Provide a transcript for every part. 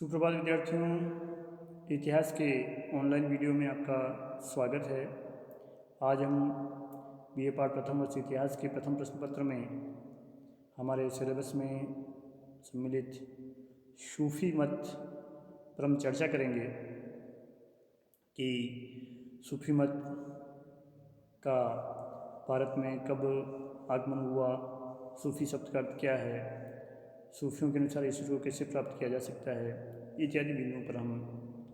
सुप्रभात विद्यार्थियों, इतिहास के ऑनलाइन वीडियो में आपका स्वागत है। आज हम बीए पार्ट प्रथम वर्ष इतिहास के प्रथम प्रश्न पत्र में हमारे सिलेबस में सम्मिलित सूफी मत पर हम चर्चा करेंगे कि सूफी मत का भारत में कब आगमन हुआ, सूफी शब्द का अर्थ क्या है, सूफियों के अनुसार ईश्वर को कैसे प्राप्त किया जा सकता है, इत्यादि बिंदुओं पर हम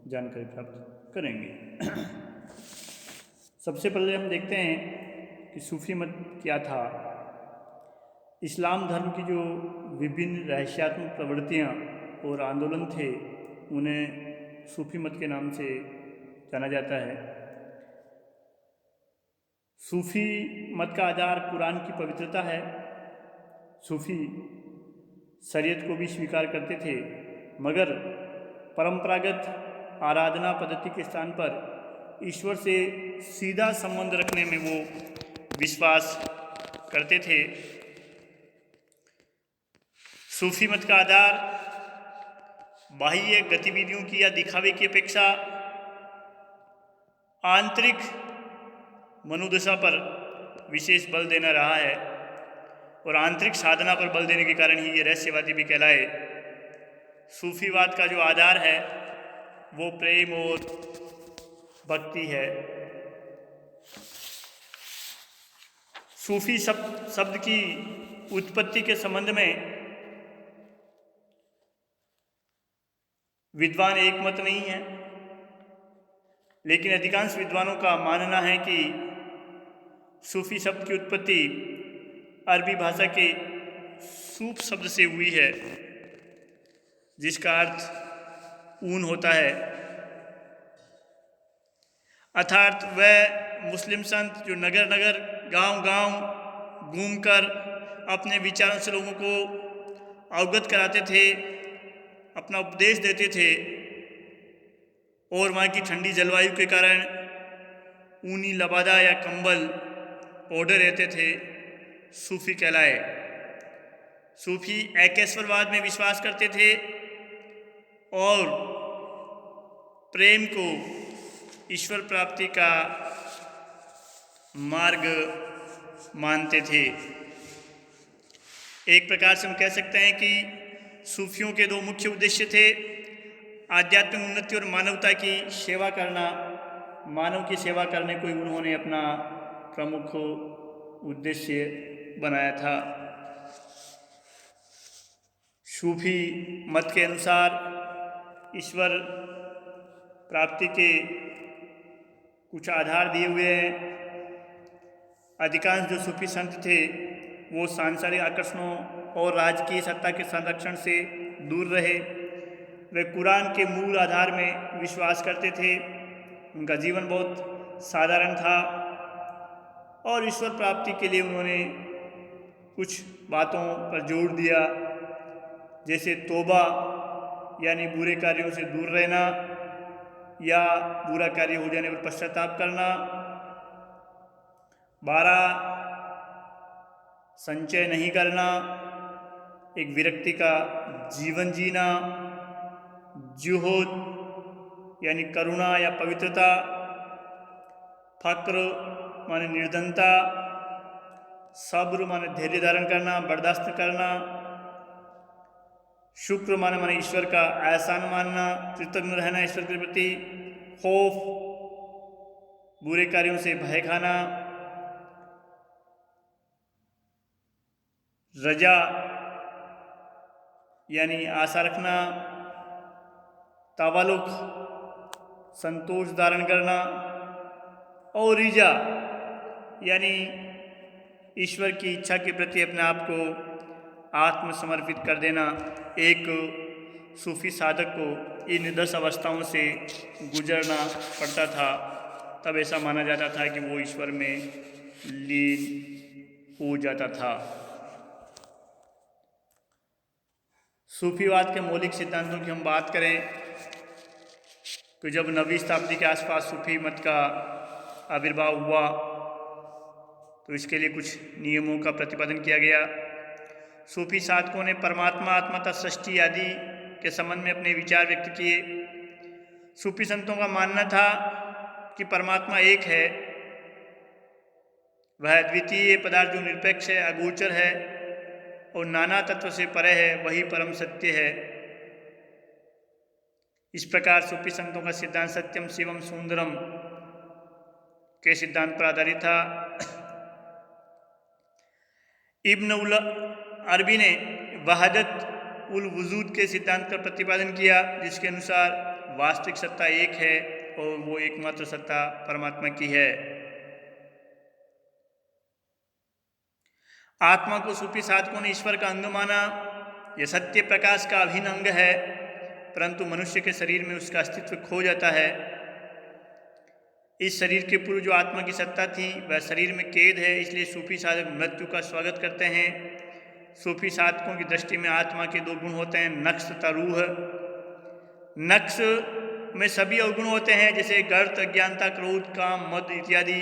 जानकारी प्राप्त करेंगे। सबसे पहले हम देखते हैं कि सूफी मत क्या था। इस्लाम धर्म की जो विभिन्न रहस्यात्मक प्रवृत्तियाँ और आंदोलन थे उन्हें सूफी मत के नाम से जाना जाता है। सूफी मत का आधार कुरान की पवित्रता है। सूफी शरीयत को भी स्वीकार करते थे, मगर परंपरागत आराधना पद्धति के स्थान पर ईश्वर से सीधा संबंध रखने में वो विश्वास करते थे। सूफी मत का आधार बाह्य गतिविधियों की या दिखावे की अपेक्षा आंतरिक मनोदशा पर विशेष बल देना रहा है और आंतरिक साधना पर बल देने के कारण ही ये रहस्यवादी भी कहलाए। सूफीवाद का जो आधार है वो प्रेम और भक्ति है। सूफी शब्द की उत्पत्ति के संबंध में विद्वान एक मत नहीं है, लेकिन अधिकांश विद्वानों का मानना है कि सूफी शब्द की उत्पत्ति अरबी भाषा के सूफ शब्द से हुई है, जिसका अर्थ ऊन होता है। अर्थात वह मुस्लिम संत जो नगर नगर गांव-गांव घूमकर अपने विचारों से लोगों को अवगत कराते थे, अपना उपदेश देते थे और वहाँ की ठंडी जलवायु के कारण ऊनी लबादा या कंबल ओढ़े रहते थे, सूफी कहलाए। सूफी एकेश्वरवाद में विश्वास करते थे और प्रेम को ईश्वर प्राप्ति का मार्ग मानते थे। एक प्रकार से हम कह सकते हैं कि सूफियों के दो मुख्य उद्देश्य थे: आध्यात्मिक उन्नति और मानवता की सेवा करना। मानव की सेवा करने को ही उन्होंने अपना प्रमुख उद्देश्य बनाया था। सूफी मत के अनुसार ईश्वर प्राप्ति के कुछ आधार दिए हुए हैं। अधिकांश जो सूफी संत थे वो सांसारिक आकर्षणों और राजकीय सत्ता के संरक्षण से दूर रहे। वे कुरान के मूल आधार में विश्वास करते थे। उनका जीवन बहुत साधारण था और ईश्वर प्राप्ति के लिए उन्होंने कुछ बातों पर जोर दिया, जैसे तौबा यानी बुरे कार्यों से दूर रहना या बुरा कार्य हो जाने पर पश्चाताप करना, 12 संचय नहीं करना, एक विरक्ति का जीवन जीना, जुहूद यानी करुणा या पवित्रता, फक्र माने निर्धनता, सब्र माने धैर्य धारण करना, बर्दाश्त करना, शुक्र माने ईश्वर का एहसान मानना, कृतज्ञ रहना ईश्वर के प्रति, खौफ बुरे कार्यों से भय खाना, रजा यानी आशा रखना, तावालुक संतोष धारण करना और रिजा यानी ईश्वर की इच्छा के प्रति अपने आप को आत्मसमर्पित कर देना। एक सूफी साधक को इन 10 अवस्थाओं से गुजरना पड़ता था, तब ऐसा माना जाता था कि वो ईश्वर में लीन हो जाता था। सूफीवाद के मौलिक सिद्धांतों की हम बात करें तो जब 9वीं शताब्दी के आसपास सूफी मत का आविर्भाव हुआ तो इसके लिए कुछ नियमों का प्रतिपादन किया गया। सूफी साधकों ने परमात्मा, आत्मा, सृष्टि आदि के संबंध में अपने विचार व्यक्त किए। सूफी संतों का मानना था कि परमात्मा एक है, वह अद्वितीय पदार्थ जो निरपेक्ष है, अगोचर है और नाना तत्व से परे है, वही परम सत्य है। इस प्रकार सूफी संतों का सिद्धांत सत्यम शिवम सुंदरम के सिद्धांत पर आधारित था। इब्न उल अरबी ने वहदत उल वजूद के सिद्धांत का प्रतिपादन किया, जिसके अनुसार वास्तविक सत्ता एक है और वो एकमात्र सत्ता परमात्मा की है। आत्मा को सूफी साधकों ने ईश्वर का अंग माना। यह सत्य प्रकाश का अभिन्न अंग है, परंतु मनुष्य के शरीर में उसका अस्तित्व खो जाता है। इस शरीर के पूर्व जो आत्मा की सत्ता थी वह शरीर में कैद है, इसलिए सूफी साधक मृत्यु का स्वागत करते हैं। सूफी साधकों की दृष्टि में आत्मा के 2 गुण होते हैं, नक्श तथा रूह। नक्श में सभी अवगुण होते हैं, जैसे गर्त, अज्ञानता, क्रोध, काम, मद इत्यादि,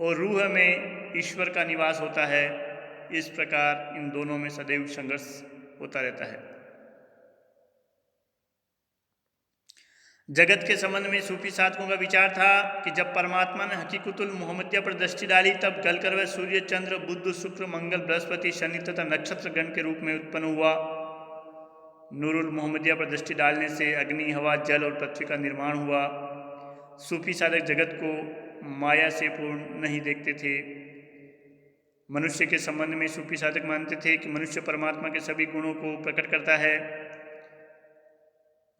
और रूह में ईश्वर का निवास होता है। इस प्रकार इन दोनों में सदैव संघर्ष होता रहता है। जगत के संबंध में सूफी साधकों का विचार था कि जब परमात्मा ने हकीकतुल मोहम्मदिया पर दृष्टि डाली, तब गलकर वह सूर्य, चंद्र, बुध, शुक्र, मंगल, बृहस्पति, शनि तथा नक्षत्र गण के रूप में उत्पन्न हुआ। नूरुल मोहम्मदिया पर दृष्टि डालने से अग्नि, हवा, जल और पृथ्वी का निर्माण हुआ। सूफी साधक जगत को माया से पूर्ण नहीं देखते थे। मनुष्य के संबंध में सूफी साधक मानते थे कि मनुष्य परमात्मा के सभी गुणों को प्रकट करता है।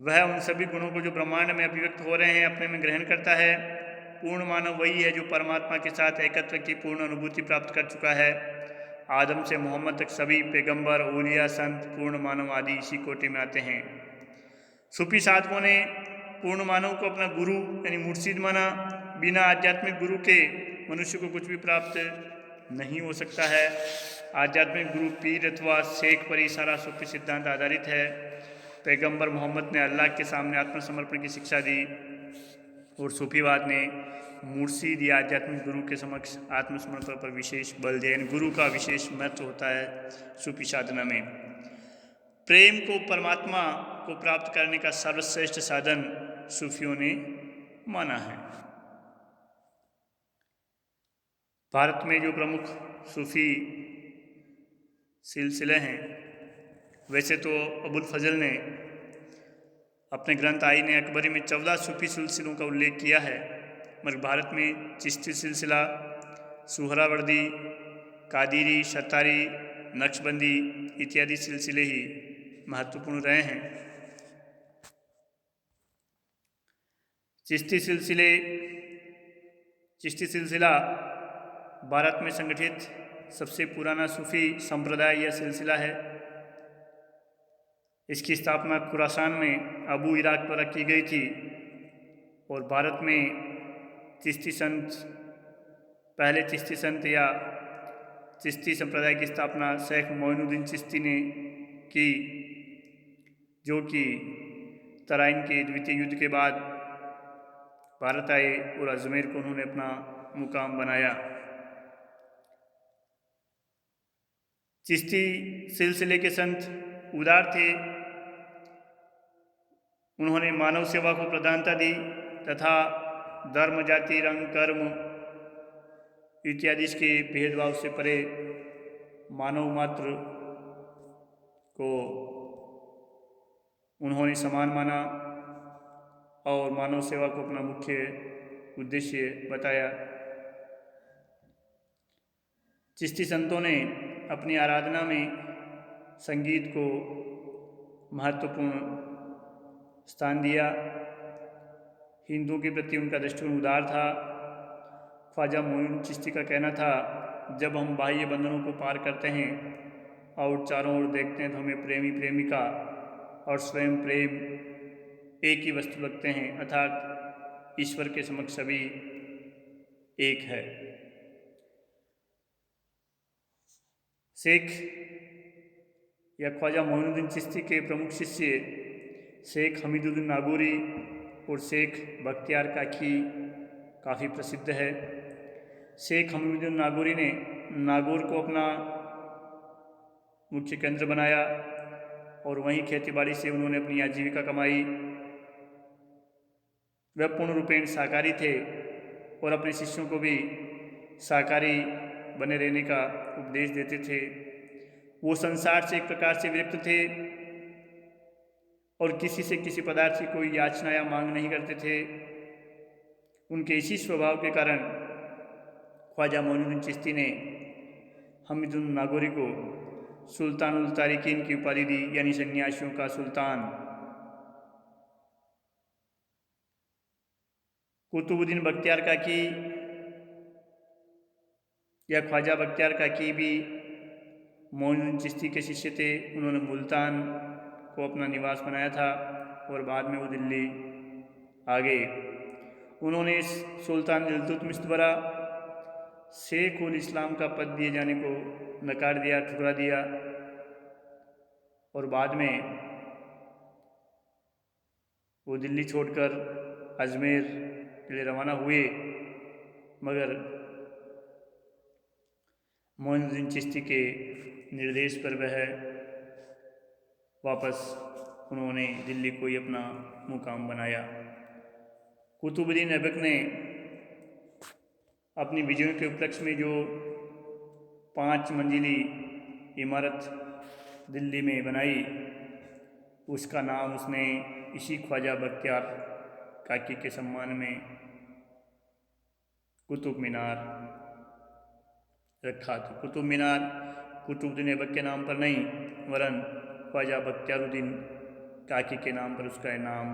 वह उन सभी गुणों को जो ब्रह्मांड में अभिव्यक्त हो रहे हैं अपने में ग्रहण करता है। पूर्ण मानव वही है जो परमात्मा के साथ एकत्व की पूर्ण अनुभूति प्राप्त कर चुका है। आदम से मोहम्मद तक सभी पैगंबर, औलिया, संत, पूर्ण मानव आदि इसी कोटि में आते हैं। सूफी साधकों ने पूर्ण मानव को अपना गुरु यानी मुर्शिद माना। बिना आध्यात्मिक गुरु के मनुष्य को कुछ भी प्राप्त नहीं हो सकता है। आध्यात्मिक गुरु, पीर अथवा शेख पर ही सारा सूफी सिद्धांत आधारित है। पैगंबर मोहम्मद ने अल्लाह के सामने आत्मसमर्पण की शिक्षा दी और सूफीवाद ने मुर्शिद या आध्यात्मिक गुरु के समक्ष आत्मसमर्पण पर विशेष बल दिया। गुरु का विशेष महत्व होता है सूफी साधना में। प्रेम को परमात्मा को प्राप्त करने का सर्वश्रेष्ठ साधन सूफियों ने माना है। भारत में जो प्रमुख सूफी सिलसिले हैं, वैसे तो अबुल फजल ने अपने ग्रंथ आईन अकबरी में 14 सूफी सिलसिलों का उल्लेख किया है, मगर भारत में चिश्ती सिलसिला, सुहरावर्दी, कादिरी, सत्तारी, नक्शबंदी इत्यादि सिलसिले ही महत्वपूर्ण रहे हैं। चिश्ती सिलसिला भारत में संगठित सबसे पुराना सूफी संप्रदाय या सिलसिला है। इसकी स्थापना खुरासान में अबू इराक द्वारा की गई थी और भारत में पहले चिश्ती संत या चिश्ती संप्रदाय की स्थापना शेख मोइनुद्दीन चिश्ती ने की, जो कि तराइन के द्वितीय युद्ध के बाद भारत आए और अजमेर को उन्होंने अपना मुकाम बनाया। चिश्ती सिलसिले के संत उदार थे। उन्होंने मानव सेवा को प्रधानता दी तथा धर्म, जाति, रंग, कर्म इत्यादि के भेदभाव से परे मानव मात्र को उन्होंने समान माना और मानव सेवा को अपना मुख्य उद्देश्य बताया। चिश्ती संतों ने अपनी आराधना में संगीत को महत्वपूर्ण स्थान दिया। हिंदुओं के प्रति उनका दृष्टिकोण उदार था। ख्वाजा मोइन चिश्ती का कहना था, जब हम बाह्य बंधनों को पार करते हैं और चारों ओर देखते हैं तो हमें प्रेमी, प्रेमिका और स्वयं प्रेम एक ही वस्तु लगते हैं, अर्थात ईश्वर के समक्ष सभी एक है। शेख या ख्वाजा मोइनुद्दीन चिश्ती के प्रमुख शिष्य शेख हमीदुद्दीन नागौरी और शेख बख्तियार काकी काफ़ी प्रसिद्ध है। शेख हमीदुद्दीन नागौरी ने नागौर को अपना मुख्य केंद्र बनाया और वहीं खेतीबाड़ी से उन्होंने अपनी आजीविका कमाई। वह पूर्ण रूपेण शाकाहारी थे और अपने शिष्यों को भी शाकाहारी बने रहने का उपदेश देते थे। वो संसार से एक प्रकार से विरक्त थे और किसी से किसी पदार्थ की कोई याचना या मांग नहीं करते थे। उनके इसी स्वभाव के कारण ख्वाजा मोइनुद्दीन चिश्ती ने हमीदुन नागौरी को सुल्तानुल तारिकीन की उपाधि दी, यानी सन्यासियों का सुल्तान। कुतुबुद्दीन बख्तियार काकी या ख्वाजा बख्तियार काकी भी मोइनुद्दीन चिश्ती के शिष्य थे। उन्होंने मुल्तान को अपना निवास बनाया था और बाद में वो दिल्ली आ गए। उन्होंने सुल्तान इल्तुतमिश द्वारा शेख उल इस्लाम का पद दिए जाने को नकार दिया, ठुकरा दिया और बाद में वो दिल्ली छोड़कर अजमेर के लिए रवाना हुए, मगर मोइनुद्दीन चिश्ती के निर्देश पर वह वापस उन्होंने दिल्ली को ही अपना मुकाम बनाया। कुतुबुद्दीन ऐबक ने अपनी विजयों के उपलक्ष्य में जो 5 मंजिली इमारत दिल्ली में बनाई, उसका नाम उसने इसी ख्वाजा बख्तियार काकी के सम्मान में कुतुब मीनार रखा। तो कुतुब मीनार कुतुबुद्दीन ऐबक के नाम पर नहीं, वरन ख्वाजा बख्तियारुद्दीन काकी के नाम पर उसका नाम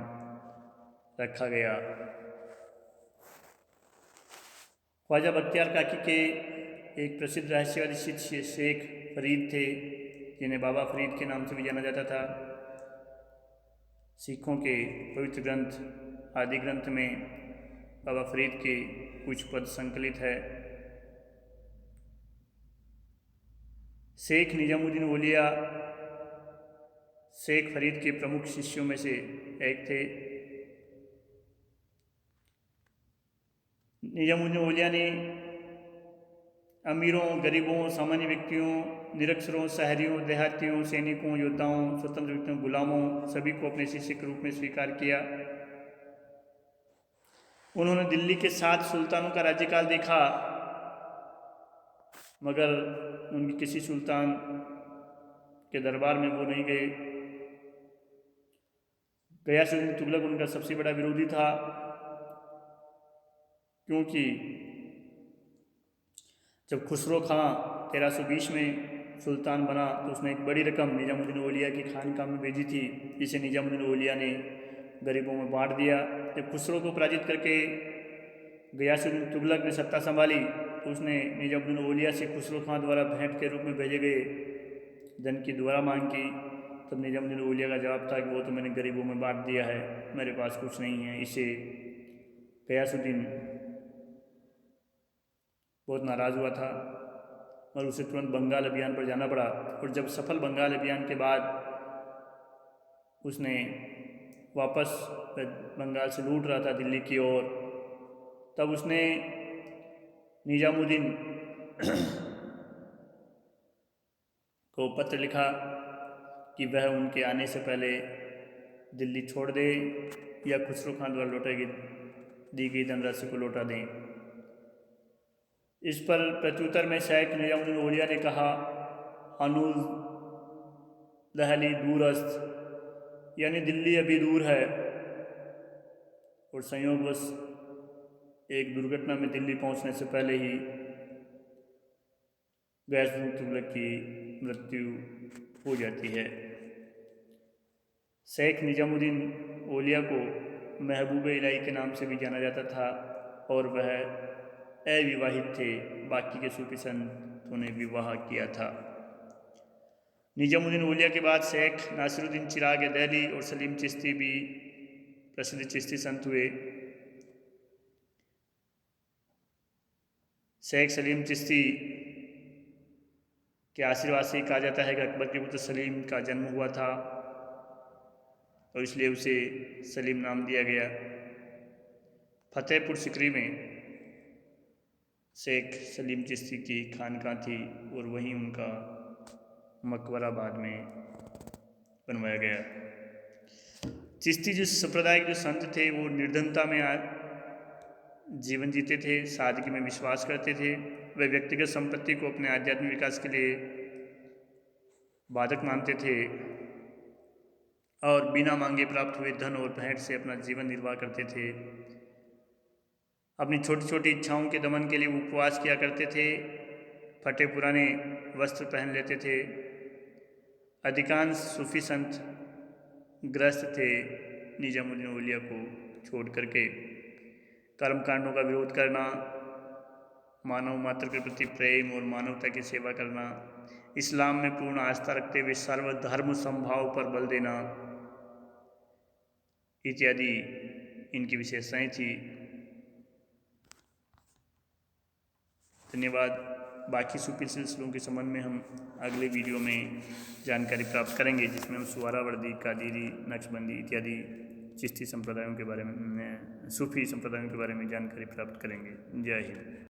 रखा गया। ख्वाजा बख्तियार काकी के एक प्रसिद्ध रहस्यवादी शिष्य शेख फरीद थे, जिन्हें बाबा फरीद के नाम से भी जाना जाता था। सिखों के पवित्र ग्रंथ आदि ग्रंथ में बाबा फरीद के कुछ पद संकलित है। शेख निजामुद्दीन औलिया शेख फरीद के प्रमुख शिष्यों में से एक थे। निजामुद्दीन औलिया ने अमीरों, गरीबों, सामान्य व्यक्तियों, निरक्षरों, शहरियों, देहातियों, सैनिकों, योद्धाओं, स्वतंत्र व्यक्तियों, गुलामों सभी को अपने शिष्य के रूप में स्वीकार किया। उन्होंने दिल्ली के 7 सुल्तानों का राज्यकाल देखा, मगर उनके किसी सुल्तान के दरबार में वो नहीं गए। गयासुद्दीन तुगलक उनका सबसे बड़ा विरोधी था, क्योंकि जब खुसरो खां 1320 में सुल्तान बना तो उसने एक बड़ी रकम निजामुद्दीन औलिया की खानकाह में भेजी थी, जिसे निजामुद्दीन औलिया ने गरीबों में बांट दिया। जब खुसरो को पराजित करके गयासुद्दीन तुगलक ने सत्ता संभाली तो उसने निजामुद्दीन औलिया से खुसरो खां द्वारा भेंट के रूप में भेजे गए धन की दोबारा मांग की। तब निजामुद्दीन औलिया का जवाब था कि वो तो मैंने गरीबों में बांट दिया है, मेरे पास कुछ नहीं है। इसे गयासुद्दीन बहुत नाराज़ हुआ था और उसे तुरंत बंगाल अभियान पर जाना पड़ा। और जब सफल बंगाल अभियान के बाद उसने वापस बंगाल से लौट रहा था दिल्ली की ओर, तब उसने निजामुद्दीन को पत्र लिखा कि वह उनके आने से पहले दिल्ली छोड़ दे या खुसरो खां द्वारा लौटाई दी गई धनराशि को लौटा दें। इस पर प्रत्युत्तर में शेख निजामुद्दीन औलिया ने कहा, अनुल दहली दूरस्थ, यानी दिल्ली अभी दूर है। और संयोगवश एक दुर्घटना में दिल्ली पहुंचने से पहले ही गयासुद्दीन तुगलक की मृत्यु हो जाती है। शेख निजामुद्दीन औलिया को महबूब इलाही के नाम से भी जाना जाता था और वह अविवाहित थे, बाकी के सूफी संतों ने विवाह किया था। निजामुद्दीन औलिया के बाद शेख नासिरुद्दीन चिराग दहली और सलीम चिश्ती भी प्रसिद्ध चिश्ती संत हुए। शेख सलीम चिश्ती के आशीर्वाद से कहा जाता है कि अकबर के पुत्र सलीम का जन्म हुआ था और इसलिए उसे सलीम नाम दिया गया। फतेहपुर सिकरी में शेख सलीम चिश्ती की खानकाह थी और वहीं उनका मकबरा बाद में बनवाया गया। चिश्ती जो संप्रदाय के जो संत थे वो निर्धनता में जीवन जीते थे, सादगी में विश्वास करते थे। वे व्यक्तिगत संपत्ति को अपने आध्यात्मिक विकास के लिए बाधक मानते थे और बिना मांगे प्राप्त हुए धन और भेंट से अपना जीवन निर्वाह करते थे। अपनी छोटी छोटी इच्छाओं के दमन के लिए उपवास किया करते थे, फटे पुराने वस्त्र पहन लेते थे। अधिकांश सूफी संत ग्रस्त थे निजामुद्दीन औलिया को छोड़ करके। कर्म कांडों का विरोध करना, मानव मात्र के प्रति प्रेम और मानवता की सेवा करना, इस्लाम में पूर्ण आस्था रखते हुए सर्वधर्म समभाव पर बल देना इत्यादि इनकी विशेषताएं थी। धन्यवाद। बाकी सूफी सिलसिलों के संबंध में हम अगले वीडियो में जानकारी प्राप्त करेंगे, जिसमें हम सुहरावर्दी, कादिरी, नक्शबंदी इत्यादि चिश्ती संप्रदायों के बारे में, सूफी संप्रदायों के बारे में जानकारी प्राप्त करेंगे। जय हिंद।